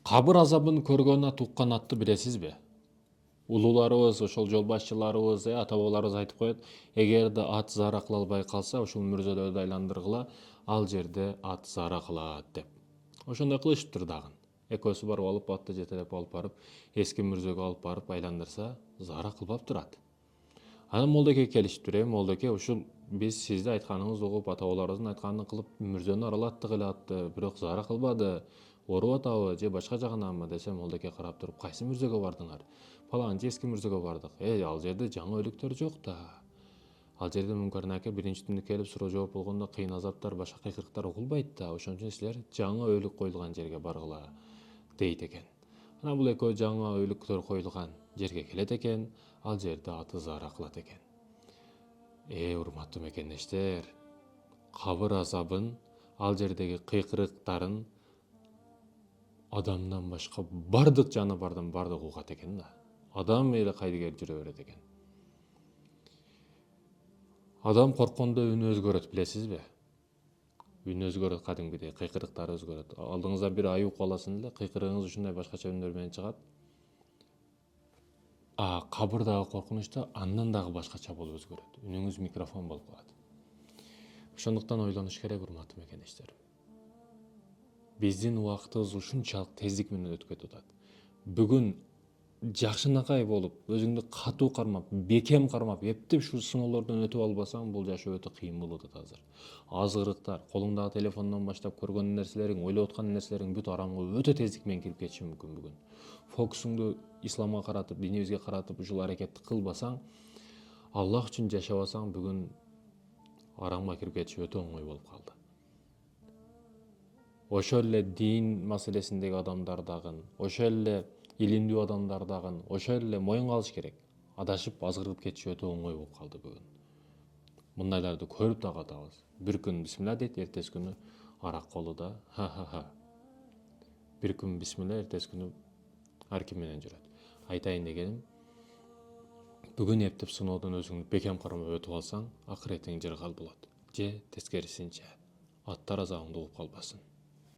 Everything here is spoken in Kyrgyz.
Кабыр азабын көргөн ат уккан атты билесизби? Улууларыбыз, ошол жол башчыларыбыз, ата бабаларыбыз айтып коет, эгерде ат зара кыла албай калса, ушул мүрзөлөрдү айландыргыла, ал жерде ат зара кылат деп. Ошондой кылышыптыр дагы. Экөөсү барып алып, атты жетелеп алып барып, эски мүрзөгө алып барып айландырса, зара кылбаптыр ат. Анан молдоке келишиптир, молдоке ушул биз сизди айтканыңызды угуп, ата бабаларыбыздын айтканын кылып, мүрзөнү аралаттык эле атты, бирок зара кылбады. Ооруп атабы же башка жагынанбы десе, молдоке карап туруп, кайсы мүрзөгө бардыңар? Паланчы эски мүрзөгө бардык. Ал жерде жаңы өлүктөр жок да. Ал жерде Мүнкар аке биринчи түндү келип суроо жооп болгондо кыйын азаптар, башка кыйкырыктар угулбайт да. Ошон үчүн силер жаңы өлүк коюлган жерге баргыла дейт экен. Анан бул экөө жаңы өлүктөр коюлган жерге келет экен, ал жерде аты зара кылат экен. Урматтуу мекендештер, кабыр азабын, ал жердеги кыйкырыктарын адамдан башка бардык жаныбардан бардык угат экен да. Адам эле кайдыгер жүрө берет экен. Адам корккондо үнү өзгөрөт, билесизби? Үнү өзгөрөт, кадимгидей кыйкырыктары өзгөрөт. Алдыңызда бир аюу каласын эле, кыйкырыгыңыз ушундай башкача үндөр менен чыгат. Кабырдагы коркунуч да андан дагы башкача болуп өзгөрөт. Үнүңүз микрофон болуп калат. Ошондуктан ойлонуш керек, урматтуу мекендештер. Биздин убактыбыз ушунчалык тездик менен өтүп кетип атат. Бүгүн жакшынакай болуп, өзүңдү катуу кармап, бекем кармап, эптеп ушул сыноолордон өтүп албасаң, бул жашоо өтө кыйын болуп атат азыр. Азгырыктар, колуңдагы телефондон баштап көргөн нерселериң, ойлоп аткан нерселериң бүт арамга өтө тездик менен кирип кетиши мүмкүн бүгүн. Фокусуңду исламга каратып, динибизге каратып ушул аракетти кылбасаң, Аллах үчүн жашабасаң, бүгүн арамга кирип кетиш өтө оңой болуп калды. Ошол эле дин маселесиндеги адамдар дагы, ошол эле илимдүү адамдар дагы, ошол эле моюнга алыш керек. Адашып, азгырып кетиш өтө оңой болуп калды бүгүн. Мындайларды көрүп дагы атабыз. Бир күн бисмилла дейт, эртеси күнү арак колуда, ха-ха-ха. Бир күн бисмилла, эртеси күнү ар ким менен жүрөт. Айтайын дегеним, бүгүн эптеп сыноодон өзүңдү бекем кармап өтүп алсаң, акыретиң жыргал болот. Же тескерисинче, аттар азабыңды угуп калбасын.